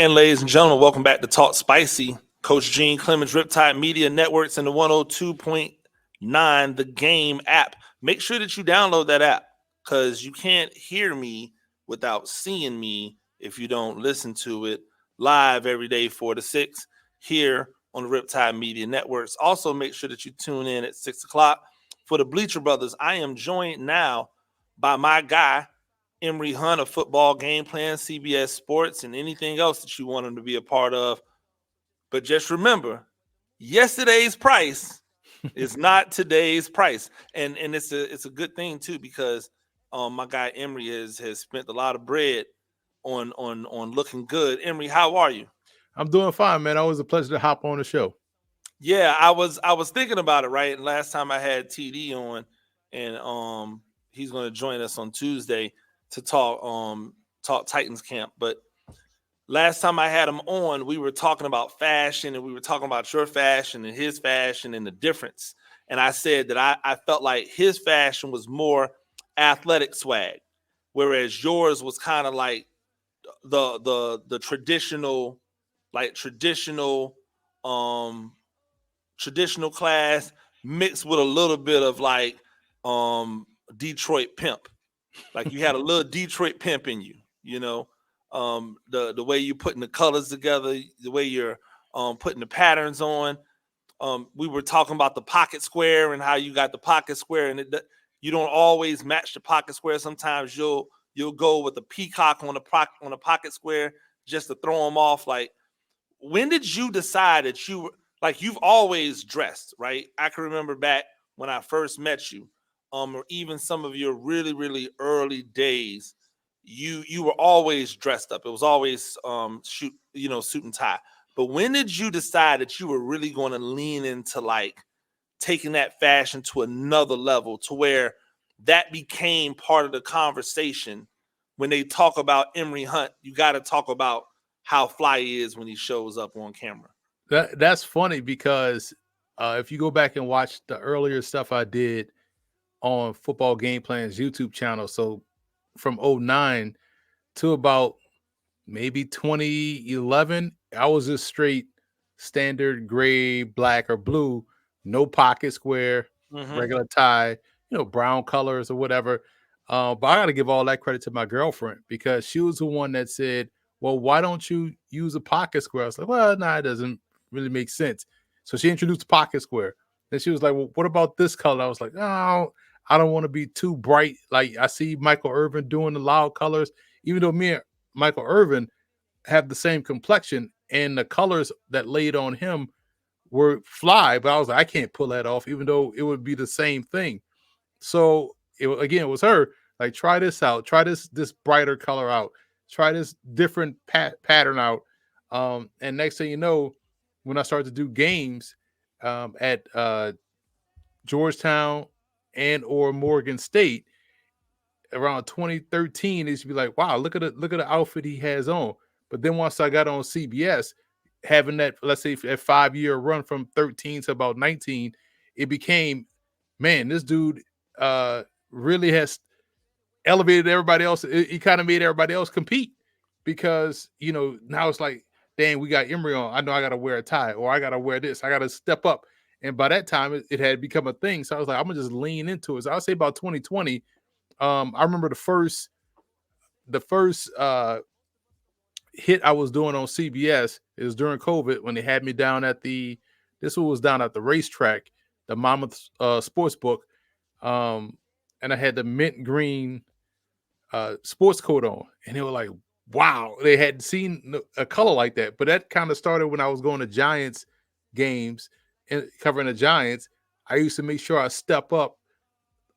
And ladies and gentlemen, welcome back to Talk Spicy. Coach Gene Clemens, Riptide Media Networks, and the 102.9 The Game app. Make sure that you download that app because you can't hear me without seeing me if you don't listen to it live every day 4 to 6 here on the Riptide Media Networks. Also, make sure that you tune in at 6 o'clock for the Bleacher Brothers. I am joined now by my guy, Emory Hunt, of Football Game Plan, CBS Sports, and anything else that you want him to be a part of. But just remember, yesterday's price is not today's price, and it's a good thing too because my guy Emory has spent a lot of bread on looking good. Emory, how are you? I'm doing fine, man. Always a pleasure to hop on the show. Yeah, I was thinking about it, right? And last time I had TD on, and he's going to join us on Tuesday to talk Titans camp, but last time I had him on, we were talking about fashion and we were talking about your fashion and his fashion and the difference. And I said that I felt like his fashion was more athletic swag, whereas yours was kind of like the traditional, like um traditional class mixed with a little bit of like Detroit pimp. Like you had a little Detroit pimp in you, you know. The way you're putting the colors together, the way you're putting the patterns on. We were talking about the pocket square and how you got the pocket square, and you don't always match the pocket square. Sometimes you'll go with the peacock on the pocket square just to throw them off. Like, when did you decide that you've always dressed, right? I can remember back when I first met you, or even some of your really, really early days, you were always dressed up. It was always suit and tie. But when did you decide that you were really going to lean into like taking that fashion to another level to where that became part of the conversation? When they talk about Emory Hunt, you got to talk about how fly he is when he shows up on camera. That's funny because if you go back and watch the earlier stuff I did on Football Game Plan's YouTube channel, so from '09 to about maybe 2011, I was just straight standard gray, black, or blue, no pocket square, Mm-hmm. regular tie, brown colors or whatever. But I got to give all that credit to my girlfriend because she was the one that said, "Well, why don't you use a pocket square?" I was like, "Well, nah, it doesn't really make sense." So she introduced pocket square. Then she was like, "Well, what about this color?" I was like, "Oh, I don't want to be too bright. Like I see Michael Irvin doing the loud colors, even though me and Michael Irvin have the same complexion and the colors that laid on him were fly, but I was like, I can't pull that off, even though it would be the same thing. So it was her like, try this out, try this brighter color out, try this different pattern out. And next thing you know, when I started to do games at Georgetown and or Morgan State, around 2013, it used to be like, wow, look at the outfit he has on. But then once I got on CBS, having that, let's say, a 5-year run from 13 to about 19, it became, man, this dude really has elevated everybody else. He kind of made everybody else compete because now it's like, dang, we got Emory on. I know I got to wear a tie, or I got to wear this. I got to step up. And by that time, it had become a thing. So I was like, I'm gonna just lean into it. So I'll say about 2020. I remember the first hit I was doing on CBS is during COVID when they had me down at this one was down at the racetrack, the Monmouth Sports Book, and I had the mint green sports coat on, and they were like, "Wow!" They hadn't seen a color like that. But that kind of started when I was going to Giants games and covering the Giants. I used to make sure I step up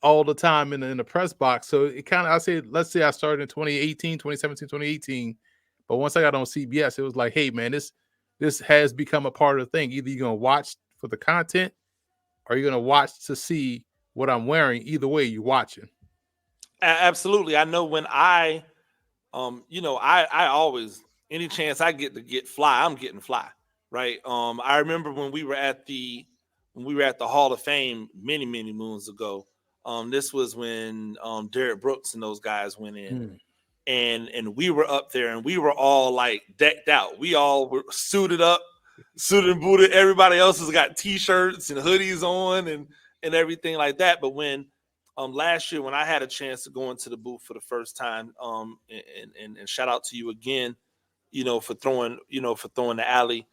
all the time in the press box. So it kind of, I say, let's say I started in 2018, 2017, 2018. But once I got on CBS, it was like, hey, man, this has become a part of the thing. Either you're going to watch for the content or you're going to watch to see what I'm wearing. Either way, you're watching. Absolutely. I know when I always, any chance I get to get fly, I'm getting fly, right? I remember when we were at the Hall of Fame many, many moons ago. This was when Derek Brooks and those guys went in. Mm. and we were up there and we were all like decked out. We all were suited up, suited and booted. Everybody else has got t-shirts and hoodies on and everything like that. But when last year when I had a chance to go into the booth for the first time, and shout out to you again, for throwing the alley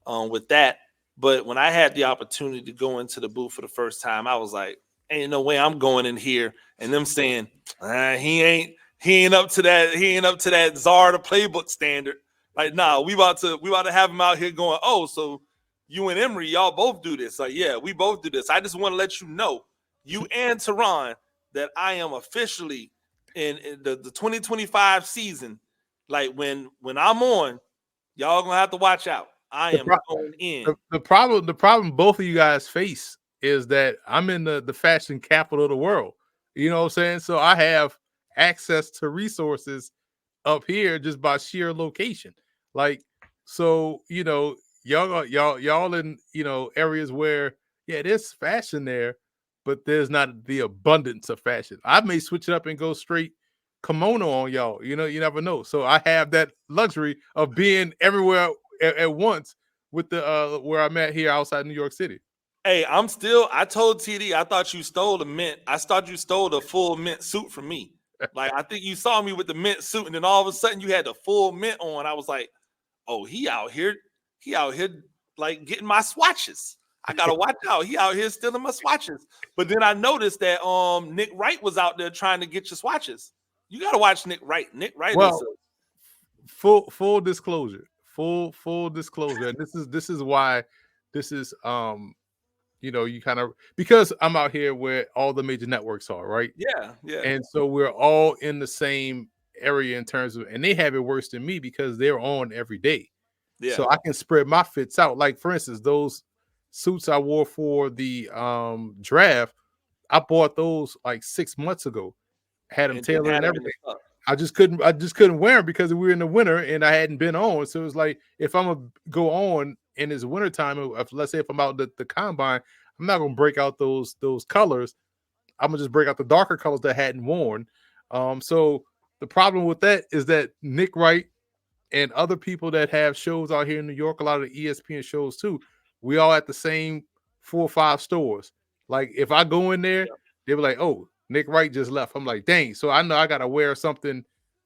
with that. But when I had the opportunity to go into the booth for the first time, I was like, "Ain't no way I'm going in here." And them saying, he ain't up to that. He ain't up to that Czar the playbook standard. Like, nah, we about to have him out here going. Oh, so you and Emory, y'all both do this. Like, yeah, we both do this. I just want to let you know, you and Tehran, that I am officially in the 2025 season. Like when I'm on, y'all gonna have to watch out. I The, am pro- going in. the problem both of you guys face is that I'm in the fashion capital of the world. You know what I'm saying? So I have access to resources up here just by sheer location. Like, so y'all in areas where there's fashion there, but there's not the abundance of fashion. I may switch it up and go straight kimono on y'all. You never know. So I have that luxury of being everywhere at once with the where I'm at here outside New York City. Hey, I told TD I thought you stole the mint. I thought you stole the full mint suit from me. Like, I think you saw me with the mint suit, and then all of a sudden you had the full mint on. I was like, oh, he out here like getting my swatches. I gotta watch out. He out here stealing my swatches. But then I noticed that Nick Wright was out there trying to get your swatches. You gotta watch Nick Wright. Nick Wright is Well, full disclosure, full disclosure, and this is why this is you kind of, because I'm out here where all the major networks are, right? yeah, yeah, And so we're all in the same area in terms of, and they have it worse than me because they're on every day. yeah. So I can spread my fits out. Like, for instance, those suits I wore for the draft, I bought those like 6 months ago, had them And then tailored had and him in the everything. cup. I just couldn't wear them because we were in the winter and I hadn't been on. So it was like, if I'm gonna go on in this winter time, if, let's say if I'm out the combine, I'm not gonna break out those colors. I'm gonna just break out the darker colors that I hadn't worn. So the problem with that is that Nick Wright and other people that have shows out here in New York, a lot of the ESPN shows too, we all at the same 4 or 5 stores. Like, if I go in there, Yeah, they were like, "Oh, Nick Wright just left." I'm like, "Dang!" So I know I gotta wear something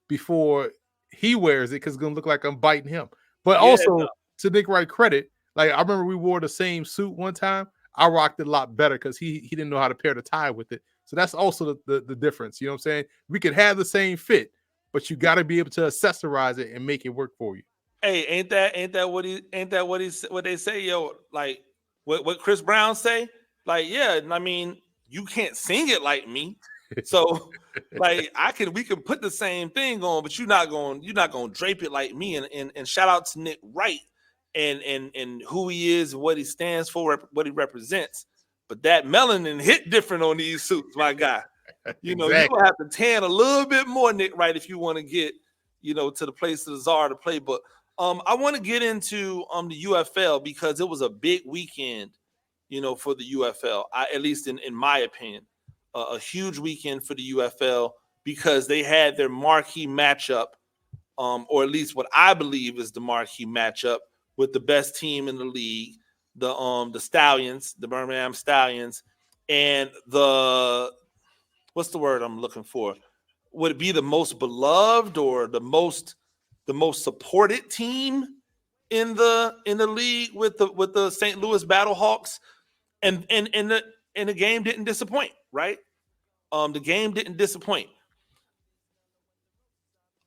before he wears it because it's gonna look like I'm biting him. But yeah. also, to Nick Wright credit, like, I remember we wore the same suit one time. I rocked it a lot better because he didn't know how to pair the tie with it. So that's also the difference. You know what I'm saying? We could have the same fit, but you got to be able to accessorize it and make it work for you. Hey, ain't that what they say, yo? Like, what Chris Brown say? Like, yeah, I mean, you can't sing it like me, so like we can put the same thing on, but you're not gonna drape it like me. And shout out to Nick Wright and who he is, what he stands for, what he represents. But that melanin hit different on these suits, my guy. You Exactly. gonna have to tan a little bit more, Nick Wright, if you want to get, to the place of the czar to play. But I want to get into the UFL because it was a big weekend, for the UFL. At least in my opinion, a huge weekend for the UFL because they had their marquee matchup, or at least what I believe is the marquee matchup with the best team in the league, the Stallions, the Birmingham Stallions, and the what's the word I'm looking for? Would it be the most beloved or the most supported team in the league with the St. Louis Battlehawks? And the game didn't disappoint, right? The game didn't disappoint.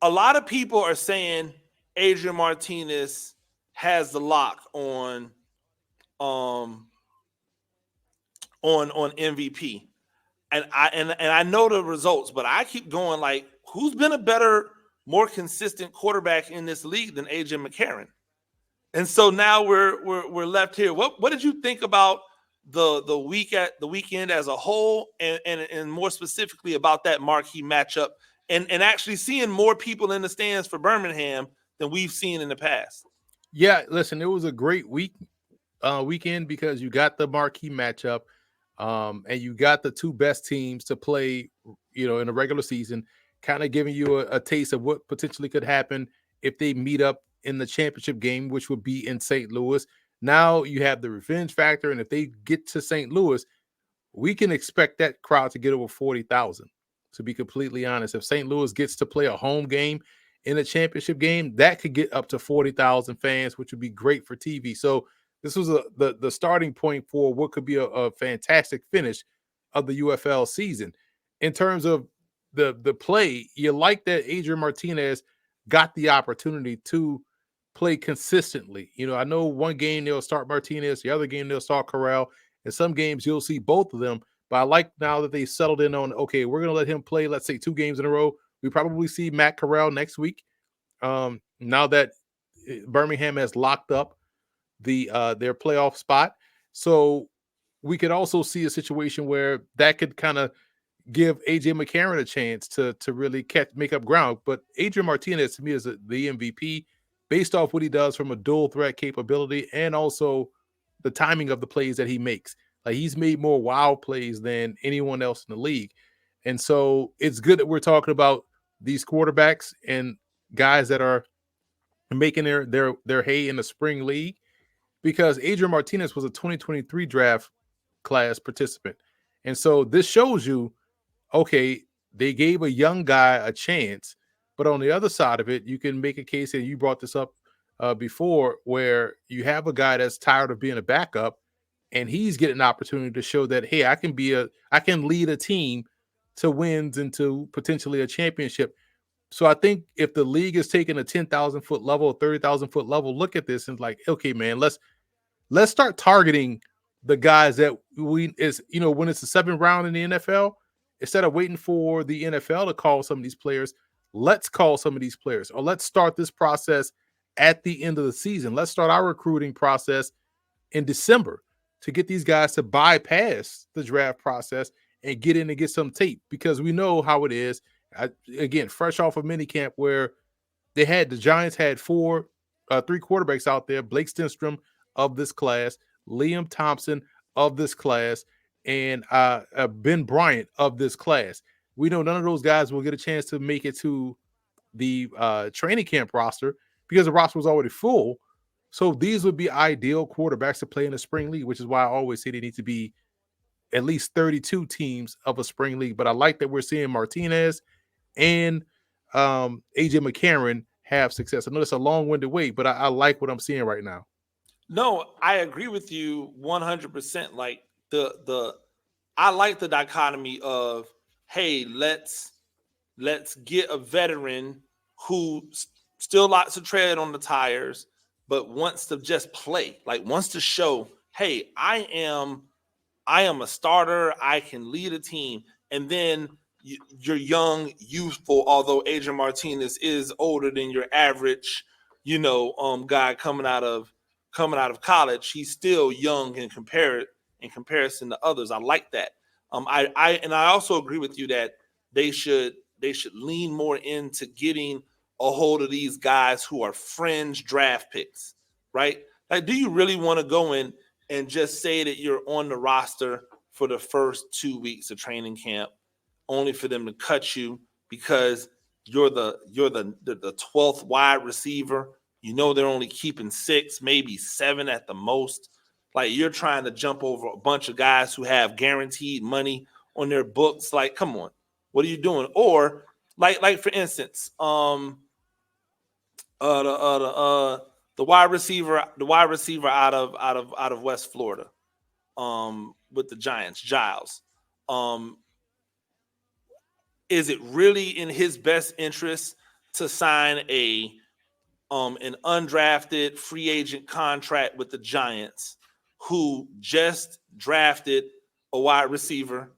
A lot of people are saying Adrian Martinez has the lock um on MVP. And I know the results, but I keep going like, who's been a better, more consistent quarterback in this league than AJ McCarron? And so now we're left here. What did you think about the weekend as a whole, and more specifically about that marquee matchup, and actually seeing more people in the stands for Birmingham than we've seen in the past? Yeah, listen, it was a great weekend because you got the marquee matchup, and you got the two best teams to play, in a regular season, kind of giving you a taste of what potentially could happen if they meet up in the championship game, which would be in St. Louis. Now you have the revenge factor, and if they get to St. Louis, we can expect that crowd to get over 40,000. To be completely honest, if St. Louis gets to play a home game in a championship game, that could get up to 40,000 fans, which would be great for TV. So this was the starting point for what could be a fantastic finish of the UFL season. In terms of the play, you like that Adrian Martinez got the opportunity to play consistently. I know one game they'll start Martinez, the other game they'll start Corral. In some games, you'll see both of them. But I like now that they settled in on, okay, we're going to let him play, let's say, 2 games in a row. We probably see Matt Corral next week. Now that Birmingham has locked up their playoff spot. So we could also see a situation where that could kind of give AJ McCarron a chance to really make up ground. But Adrian Martinez to me is the MVP based off what he does from a dual threat capability and also the timing of the plays that he makes. Like he's made more wild plays than anyone else in the league. And so it's good that we're talking about these quarterbacks and guys that are making their hay in the spring league because Adrian Martinez was a 2023 draft class participant. And so this shows you, okay, they gave a young guy a chance, but on the other side of it, you can make a case, and you brought this up before, where you have a guy that's tired of being a backup, and he's getting an opportunity to show that, hey, I can lead a team to wins and to potentially a championship. So I think if the league is taking a 10,000-foot level, 30,000-foot level, look at this and like, okay, man, let's start targeting the guys that when it's the 7th round in the NFL, instead of waiting for the NFL to call some of these players, let's call some of these players, or let's start this process at the end of the season. Let's start our recruiting process in December to get these guys to bypass the draft process and get in and get some tape, because we know how it is. Again, fresh off of minicamp where the Giants had 3 quarterbacks out there: Blake Stenstrom of this class, Liam Thompson of this class, and Ben Bryant of this class. We know none of those guys will get a chance to make it to the training camp roster because the roster was already full. So these would be ideal quarterbacks to play in the spring league, which is why I always say they need to be at least 32 teams of a spring league. But I like that we're seeing Martinez and AJ McCarron have success. I know it's a long-winded way, but I like what I'm seeing right now. No, I agree with you 100%. Like I like the dichotomy of, hey, let's get a veteran who still lots of tread on the tires, but wants to just play, like wants to show, hey, I am a starter. I can lead a team. And then you're young, youthful, although Adrian Martinez is older than your average, guy coming out of college. He's still young in comparison to others. I like that. I also agree with you that they should lean more into getting a hold of these guys who are fringe draft picks, right? Like, do you really want to go in and just say that you're on the roster for the first 2 weeks of training camp, only for them to cut you because you're the 12th wide receiver? They're only keeping 6, maybe 7 at the most. Like, you're trying to jump over a bunch of guys who have guaranteed money on their books. Like, come on, what are you doing? Or like for instance, the wide receiver out of West Florida, with the Giants, Giles. Is it really in his best interest to sign an undrafted free agent contract with the Giants, who just drafted a wide receiver,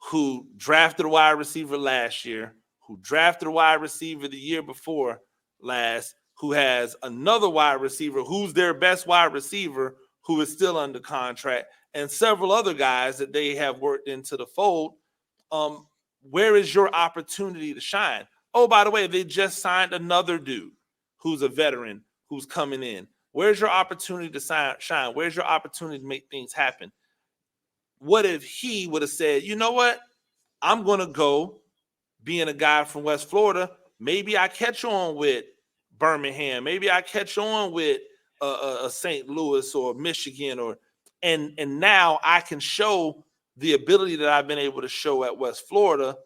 who drafted a wide receiver last year, who drafted a wide receiver the year before last, who has another wide receiver who's their best wide receiver who is still under contract, and several other guys that they have worked into the fold? Where is your opportunity to shine? Oh, by the way, they just signed another dude who's a veteran who's coming in. Where's your opportunity to shine? Where's your opportunity to make things happen? What if he would have said, you know what? I'm going to go being a guy from West Florida, maybe I catch on with Birmingham, maybe I catch on with a St. Louis or Michigan, or and now I can show the ability that I've been able to show at West Florida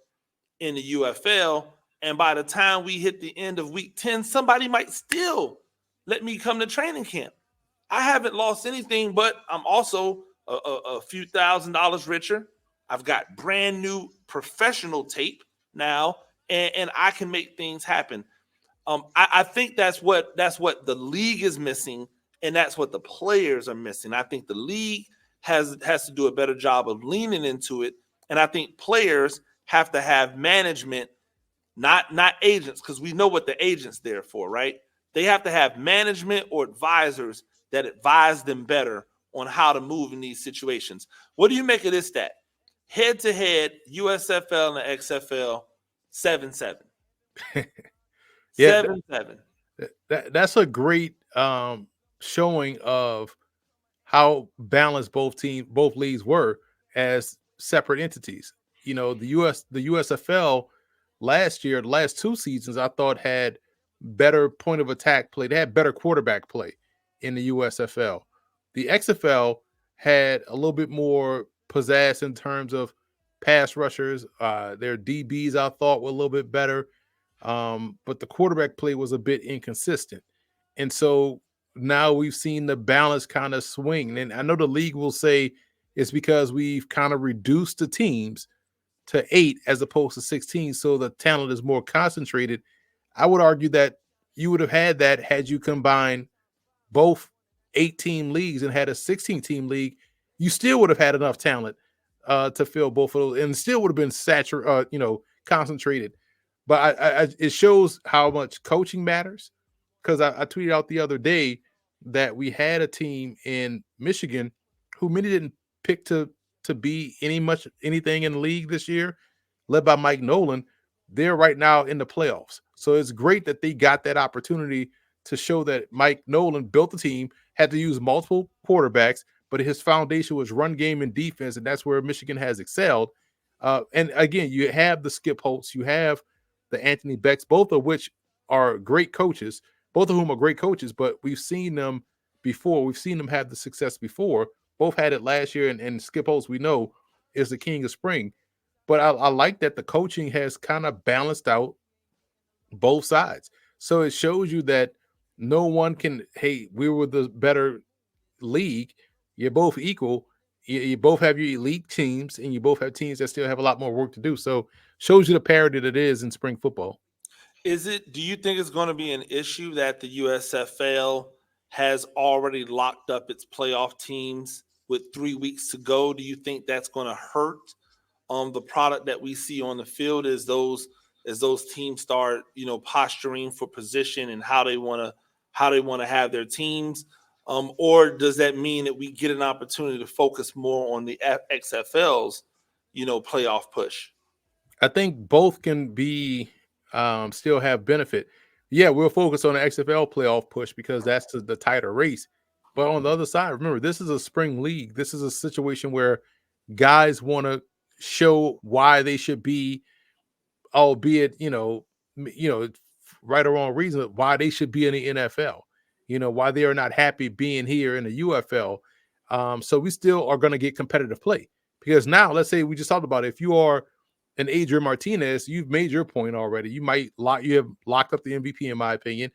in the UFL. And by the time we hit the end of week 10, somebody might still let me come to training camp. I haven't lost anything, but I'm also a few $1,000s richer. I've got brand new professional tape now, and I can make things happen. I think that's what the league is missing, and that's what the players are missing. I think the league has to do a better job of leaning into it, and I think players have to have management, not agents, because we know what the agents there for, right? They have to have management or advisors that advise them better on how to move in these situations. What do you make of this stat? Head to head, USFL and XFL, 7-7. Yeah, 7-7. that's a great showing of how balanced both leagues were as separate entities. You know, the USFL last year, the last two seasons, I thought had better point of attack play. They had better quarterback play in the USFL. The XFL had a little bit more pizzazz in terms of pass rushers. Their DBs I thought were a little bit better, but the quarterback play was a bit inconsistent. And so now we've seen the balance kind of swing. And I know the league will say it's because we've kind of reduced the teams to 8 as opposed to 16. So the talent is more concentrated. I would argue that you would have had that had you combined both 8-team leagues and had a 16-team league. You still would have had enough talent to fill both of those, and still would have been concentrated. But it shows how much coaching matters, because I tweeted out the other day that we had a team in Michigan who many didn't pick to be anything in the league this year, led by Mike Nolan. They're right now in the playoffs. So it's great that they got that opportunity to show that Mike Nolan built the team, had to use multiple quarterbacks, but his foundation was run game and defense, and that's where Michigan has excelled. And again, you have the Skip Holtz, you have the Anthony Becks, both of which are great coaches, both of whom are great coaches, but we've seen them before. We've seen them have the success before. Both had it last year, and Skip Holtz, we know, is the king of spring. But I like that the coaching has kind of balanced out both sides. So it shows you that no one can, hey, we were the better league. You're both equal. You both have your elite teams, and you both have teams that still have a lot more work to do. So shows you the parity that it is in spring football. Do you think it's going to be an issue that the USFL has already locked up its playoff teams with 3 weeks to go? Do you think that's going to hurt the product that we see on the field as those teams start, posturing for position and how they want to have their teams? Or does that mean that we get an opportunity to focus more on the XFL's, playoff push? I think both can be still have benefit. Yeah, we'll focus on the XFL playoff push because that's the tighter race. But on the other side, remember, this is a spring league. This is a situation where guys want to show why they should be, albeit right or wrong reason why they should be in the NFL. Why they are not happy being here in the UFL. So we still are going to get competitive play, because now let's say we just talked about it. If you are an Adrian Martinez, you've made your point already. You have locked up the MVP in my opinion.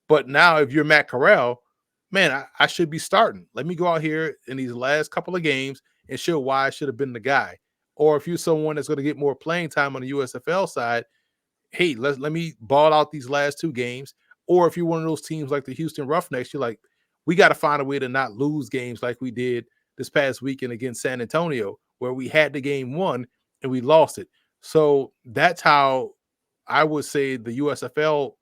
But now if you're Matt Corral, man, I should be starting. Let me go out here in these last couple of games and show why I should have been the guy. Or if you're someone that's going to get more playing time on the USFL side, hey, let me ball out these last two games. Or if you're one of those teams like the Houston Roughnecks, you're like, we got to find a way to not lose games like we did this past weekend against San Antonio, where we had the game won and we lost it. So that's how I would say the USFL,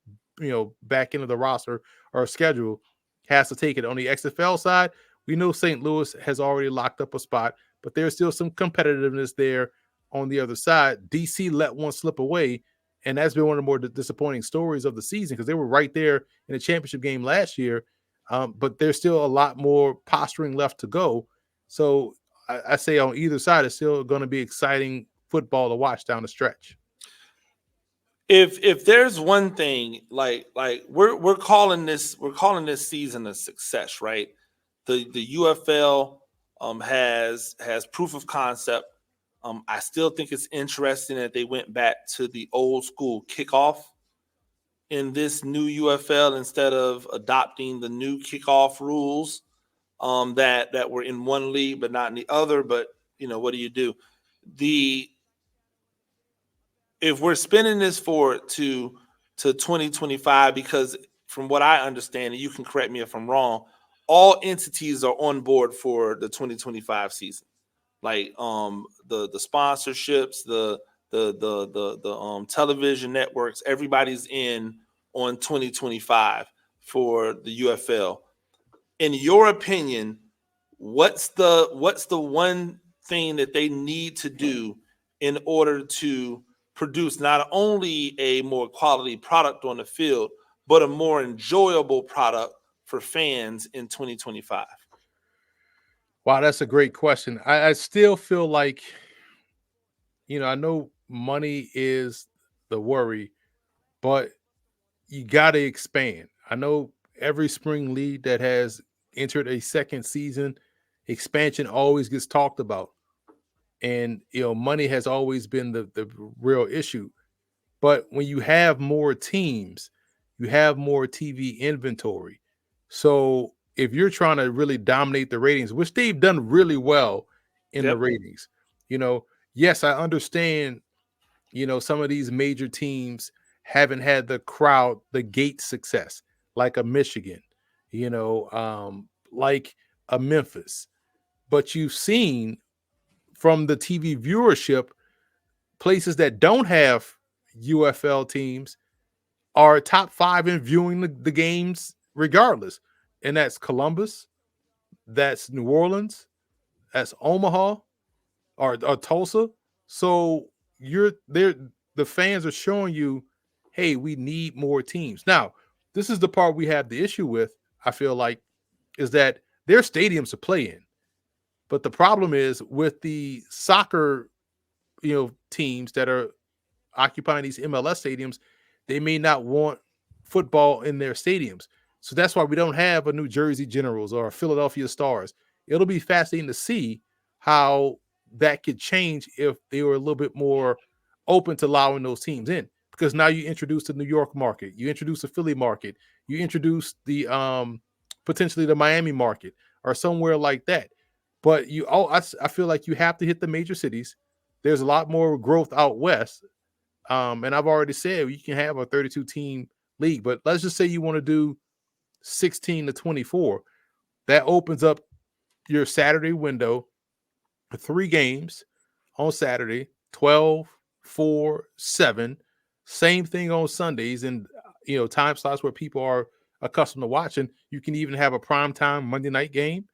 back into the roster or schedule has to take it. On the XFL side, we know St. Louis has already locked up a spot, but there's still some competitiveness there on the other side. DC let one slip away, and that's been one of the more disappointing stories of the season, because they were right there in the championship game last year. But there's still a lot more posturing left to go. So I say on either side, it's still going to be exciting football to watch down the stretch. If there's one thing, like we're calling this season a success, right? The UFL has proof of concept. I still think it's interesting that they went back to the old school kickoff in this new UFL instead of adopting the new kickoff rules that were in one league but not in the other. But what do you do? The If we're spinning this forward to 2025, because from what I understand, and you can correct me if I'm wrong, all entities are on board for the 2025 season. Like the sponsorships, the television networks, everybody's in on 2025 for the UFL. In your opinion, what's the one thing that they need to do in order to produce not only a more quality product on the field, but a more enjoyable product for fans in 2025? Wow, that's a great question. I still feel like, I know money is the worry, but you got to expand. I know every spring league that has entered a second season, expansion always gets talked about. And, money has always been the real issue. But when you have more teams, you have more TV inventory. So if you're trying to really dominate the ratings, which they've done really well in the Yep. ratings, you know, yes, I understand, some of these major teams haven't had the crowd, the gate success, like a Michigan, like a Memphis. But you've seen from the TV viewership, places that don't have UFL teams are top five in viewing the games regardless. And that's Columbus, that's New Orleans, that's Omaha or Tulsa. So you're there, the fans are showing you, hey, we need more teams. Now, this is the part we have the issue with, I feel like, is that their stadiums to play in. But the problem is with the soccer, teams that are occupying these MLS stadiums, they may not want football in their stadiums. So that's why we don't have a New Jersey Generals or a Philadelphia Stars. It'll be fascinating to see how that could change if they were a little bit more open to allowing those teams in. Because now you introduce the New York market, you introduce the Philly market, you introduce the potentially the Miami market or somewhere like that. But I feel like you have to hit the major cities. There's a lot more growth out west, and I've already said you can have a 32 team league, but let's just say you want to do 16 to 24. That opens up your Saturday window for 3 games on Saturday, 12, 4, 7. Same thing on Sundays, and time slots where people are accustomed to watching. You can even have a primetime Monday night game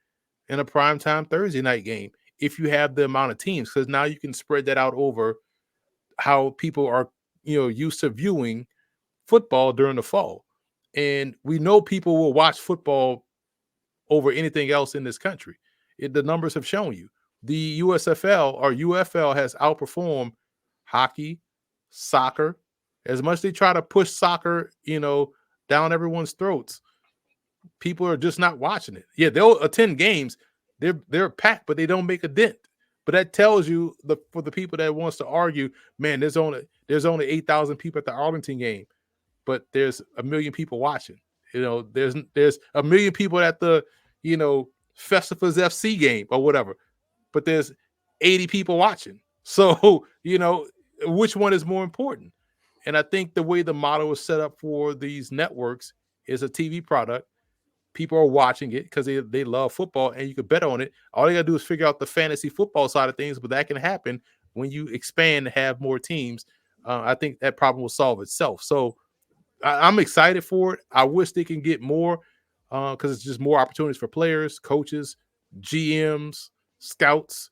and a primetime Thursday night game if you have the amount of teams, because now you can spread that out over how people are used to viewing football during the fall. And we know people will watch football over anything else in this country. The numbers have shown you. The USFL or UFL has outperformed hockey, soccer. As much as they try to push soccer, down everyone's throats, people are just not watching it. Yeah, they'll attend games. They're packed, but they don't make a dent. But that tells you, for the people that wants to argue, man, there's only 8,000 people at the Arlington game, but there's a million people watching. There's a million people at the Festivus FC game or whatever, but there's 80 people watching. So which one is more important? And I think the way the model is set up for these networks is a TV product. People are watching it because they love football, and you can bet on it. All you got to do is figure out the fantasy football side of things, but that can happen when you expand and have more teams. I think that problem will solve itself. So I'm excited for it. I wish they can get more because it's just more opportunities for players, coaches, GMs, scouts,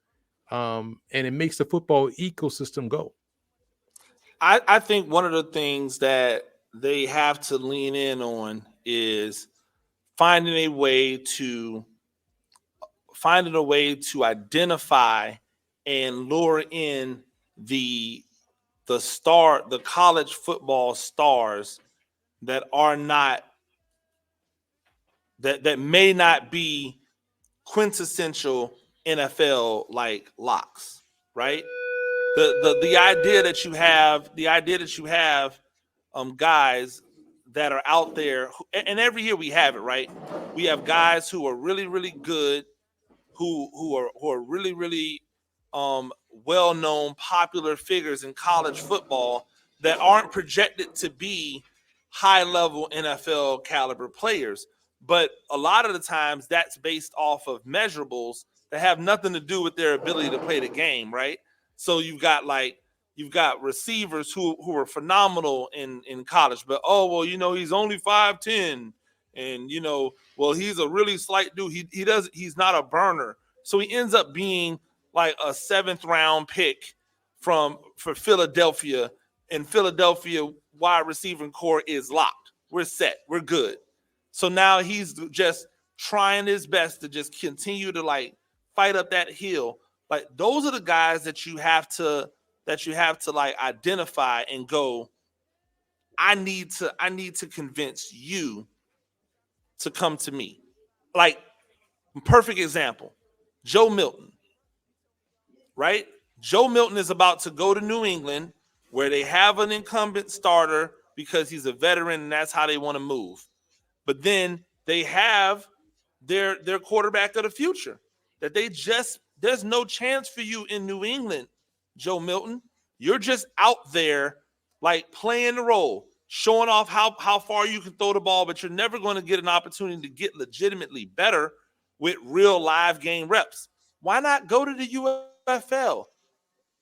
and it makes the football ecosystem go. I think one of the things that they have to lean in on is finding a way to finding a way to identify and lure in the the college football stars that are not that may not be quintessential NFL like locks, right? The idea that you have guys that are out there, and every year we have it, right? We have guys who are really really good, who are really really well known popular figures in college football that aren't projected to be high level NFL caliber players. But a lot of the times that's based off of measurables that have nothing to do with their ability to play the game, right? So you've got receivers who are phenomenal in college, but oh well, he's only 5'10", and well, he's a really slight dude. He's not a burner. So he ends up being like a seventh round pick for Philadelphia, and Philadelphia wide receiving core is locked. We're set. We're good. So now he's just trying his best to just continue to like fight up that hill. Like those are the guys that you have to like identify and go, I need to convince you to come to me. Like perfect example, Joe Milton, right? Joe Milton is about to go to New England where they have an incumbent starter because he's a veteran and that's how they want to move. But then they have their quarterback of the future that there's no chance for you in New England, Joe Milton. You're just out there like playing the role, showing off how far you can throw the ball, but you're never going to get an opportunity to get legitimately better with real live game reps. Why not go to the UFL?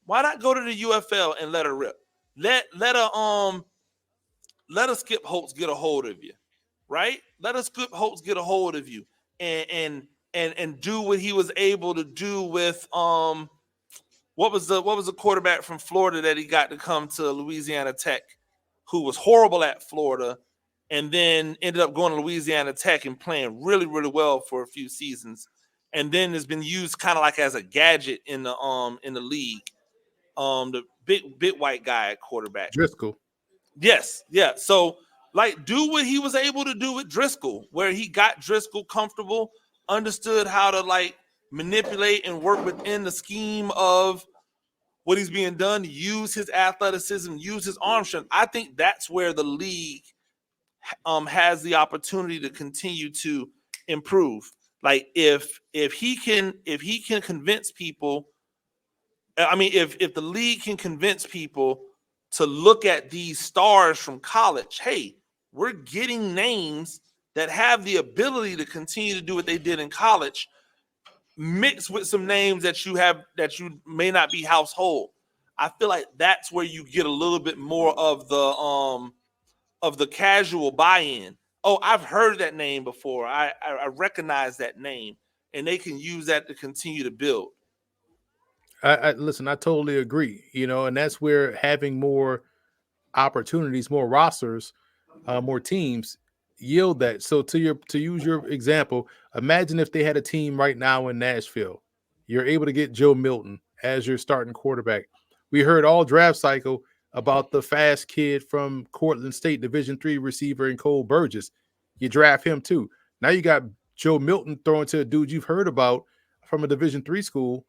Why not go to the UFL and let her rip? Let a Skip Holtz get a hold of you, right? Let a Skip Holtz get a hold of you and do what he was able to do with what was the quarterback from Florida that he got to come to Louisiana Tech, who was horrible at Florida, and then ended up going to Louisiana Tech and playing really really well for a few seasons, and then has been used kind of like as a gadget in the league. The big white guy at quarterback. Driscoll. Yes, yeah. So like do what he was able to do with Driscoll, where he got Driscoll comfortable, understood how to like manipulate and work within the scheme of what he's being done, use his athleticism, use his arm strength. I think that's where the league has the opportunity to continue to improve. Like if he can convince people, I mean, if the league can convince people to look at these stars from college, hey, we're getting names that have the ability to continue to do what they did in college, mixed with some names that you may not be household. I feel like that's where you get a little bit more of the casual buy-in. Oh, I've heard that name before. I recognize that name, and they can use that to continue to build. I listen. I totally agree. And that's where having more opportunities, more rosters, more teams yield that. So to use your example, imagine if they had a team right now in Nashville. You're able to get Joe Milton as your starting quarterback. We heard all draft cycle about the fast kid from Cortland State, Division III receiver, and Cole Burgess. You draft him too. Now you got Joe Milton throwing to a dude you've heard about from a Division III school,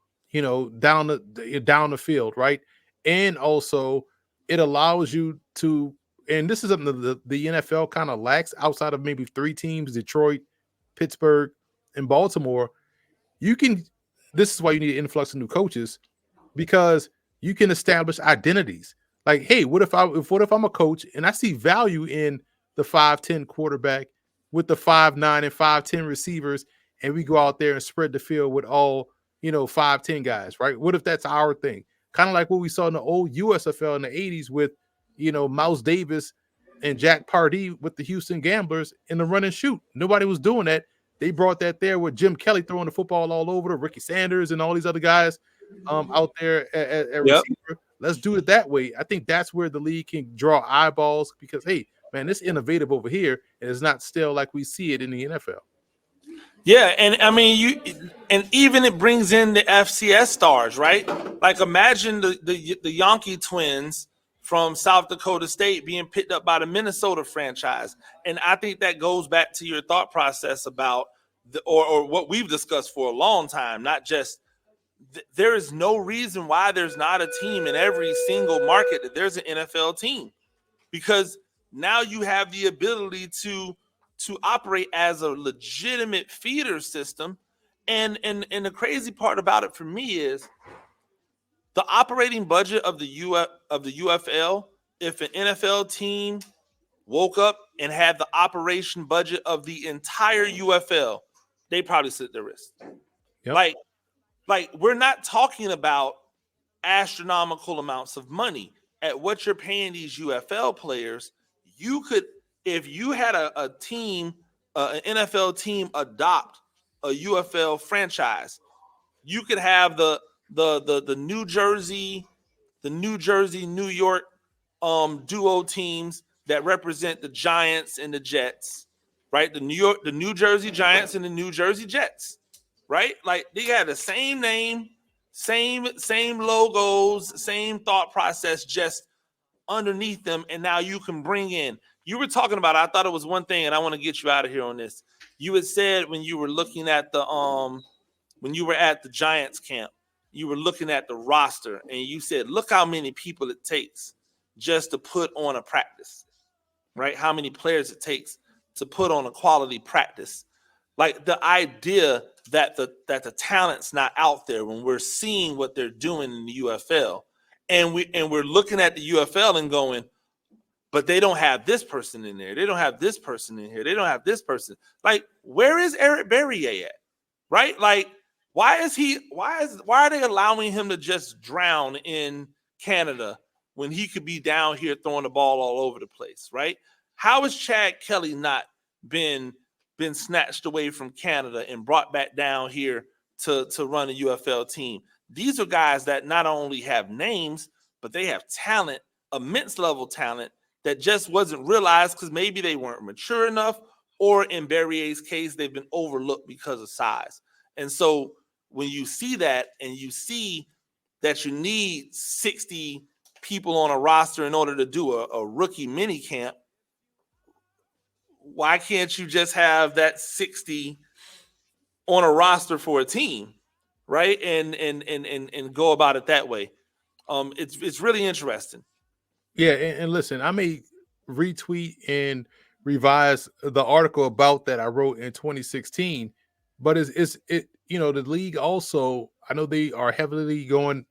down the field, right? And also it allows you to, and this is something that the NFL kind of lacks outside of maybe three teams: Detroit, Pittsburgh, and Baltimore. You can, this is why you need an influx of new coaches, because you can establish identities. Like, hey, what if I'm a coach and I see value in the 5'10" quarterback with the 5'9" and 5'10" receivers, and we go out there and spread the field with all 5'10" guys, right? What if that's our thing? Kind of like what we saw in the old USFL in the 80s with Mouse Davis and Jack Pardee with the Houston Gamblers in the run and shoot. Nobody was doing that. They brought that there with Jim Kelly throwing the football all over to Ricky Sanders and all these other guys out there at Yep. receiver. Let's do it that way. I think that's where the league can draw eyeballs because, hey, man, this is innovative over here, and it's not still like we see it in the NFL. Yeah, and I mean and even it brings in the FCS stars, right? Like imagine the Yankee twins from South Dakota State being picked up by the Minnesota franchise. And I think that goes back to your thought process about or what we've discussed for a long time, not just there is no reason why there's not a team in every single market that there's an NFL team, because now you have the ability to operate as a legitimate feeder system. And the crazy part about it for me is the operating budget of the UFL. If an NFL team woke up and had the operation budget of the entire UFL, they probably slit their wrist. Yep. Like we're not talking about astronomical amounts of money at what you're paying these UFL players. You could, if you had a team, an NFL team adopt a UFL franchise, you could have the New Jersey, New York duo teams that represent the Giants and the Jets, right? The New Jersey Giants and the New Jersey Jets, right? Like they have the same name, same logos, same thought process, just underneath them. And now you can bring in. You were talking about. I thought it was one thing, and I want to get you out of here on this. You had said when you were looking at the when you were at the Giants camp, you were looking at the roster, and you said, "Look how many people it takes just to put on a practice, right? How many players it takes to put on a quality practice." Like the idea that the talent's not out there when we're seeing what they're doing in the UFL, and we're looking at the UFL and going, but they don't have this person in there. They don't have this person in here. They don't have this person. Like, where is Eric Berrier at? Right? Like, why are they allowing him to just drown in Canada when he could be down here throwing the ball all over the place, right? How has Chad Kelly not been snatched away from Canada and brought back down here to run a UFL team? These are guys that not only have names, but they have talent, immense level talent that just wasn't realized because maybe they weren't mature enough, or in Berrier's case, they've been overlooked because of size. And so when you see that and you see that you need 60 people on a roster in order to do a rookie mini camp, why can't you just have that 60 on a roster for a team, right? And go about it that way. It's really interesting. Yeah, and listen, I may retweet and revise the article about that I wrote in 2016, but it the league also, I know they are heavily going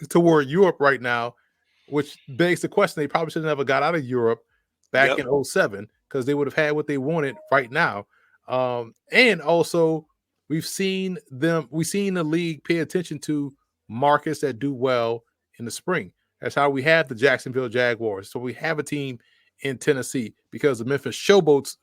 toward Europe right now, which begs the question they probably should have never got out of Europe back Yep. in '07 because they would have had what they wanted right now. And also we've seen the league pay attention to markets that do well in the spring. That's how we have the Jacksonville Jaguars. So we have a team in Tennessee because the Memphis Showboats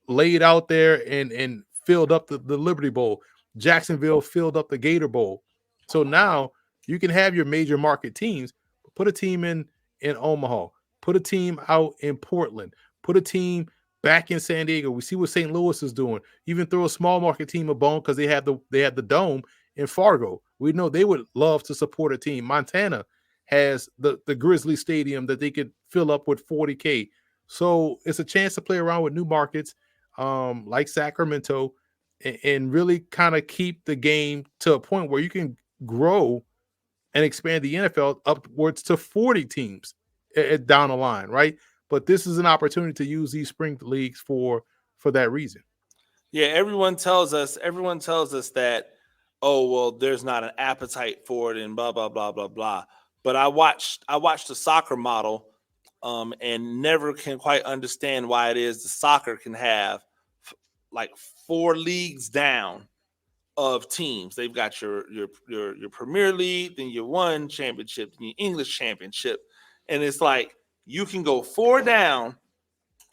laid out there and filled up the Liberty Bowl. Jacksonville filled up the Gator Bowl. So now you can have your major market teams. Put a team in Omaha. Put a team out in Portland. Put a team back in San Diego. We see what St. Louis is doing. Even throw a small market team a bone because they have the dome in Fargo. We know they would love to support a team. Montana has the Grizzly Stadium that they could fill up with 40K. So it's a chance to play around with new markets like Sacramento, and really kind of keep the game to a point where you can grow and expand the NFL upwards to 40 teams down the line, right? But this is an opportunity to use these spring leagues for that reason. Yeah, everyone tells us that, oh well, there's not an appetite for it and blah blah blah blah blah. But I watched the soccer model, and never can quite understand why it is the soccer can have like four leagues down of teams. They've got your Premier League, then your one championship, then your English championship, and it's like you can go four down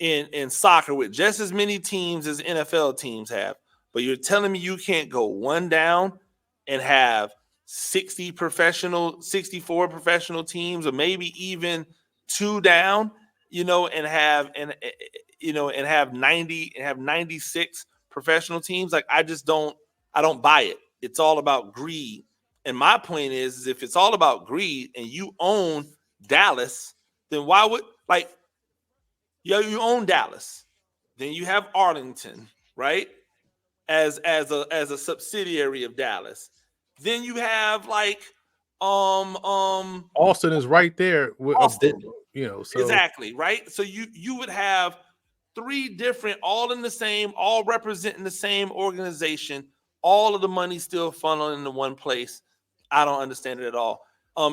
in soccer with just as many teams as NFL teams have, but you're telling me you can't go one down and have 64 professional teams, or maybe even two down, and have 96 professional teams. Like I don't buy it. It's all about greed. And my point is if it's all about greed and you own Dallas then why would like you own Dallas, then you have Arlington, right? As a subsidiary of Dallas. Then you have like um Austin is right there with a Austin. so Exactly, right? So you would have three different, all in the same, all representing the same organization, all of the money still funneling into one place. I don't understand it at all.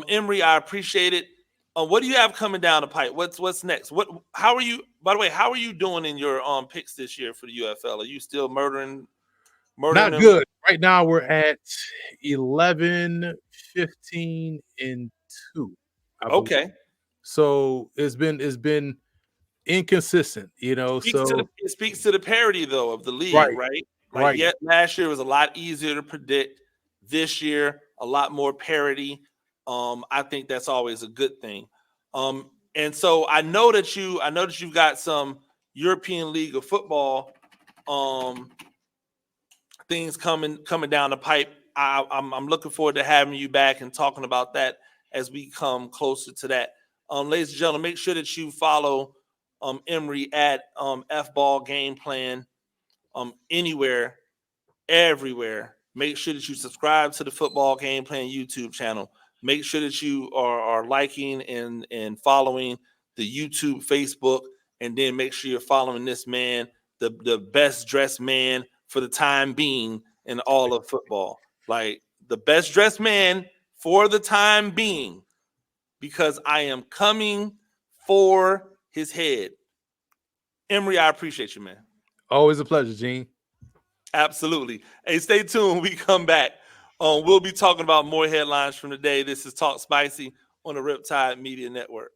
Emory, I appreciate it. What do you have coming down the pipe? What's next? How are you, by the way, how are you doing in your picks this year for the UFL? Are you still murdering not them? good. Right now we're at 11, 15, and 2, I believe. Okay. So it's been inconsistent, so It speaks to the parity though of the league, right, right? Like right. yet last year was a lot easier to predict. This year, a lot more parity. I think that's always a good thing. And so I know that you've got some European League of Football um things coming down the pipe. I'm looking forward to having you back and talking about that as we come closer to that. Ladies and gentlemen, make sure that you follow Emory at F Ball Game Plan anywhere, everywhere. Make sure that you subscribe to the Football Game Plan YouTube channel. Make sure that you are liking and following the YouTube, Facebook, and then make sure you're following this man, the best dressed man for the time being in all of football. Like the best dressed man for the time being, because I am coming for his head. Emory, I appreciate you, man. Always a pleasure, Gene. Absolutely. Hey, stay tuned. When we come back. We'll be talking about more headlines from the day. This is Talk Spicy on the Riptide Media Network.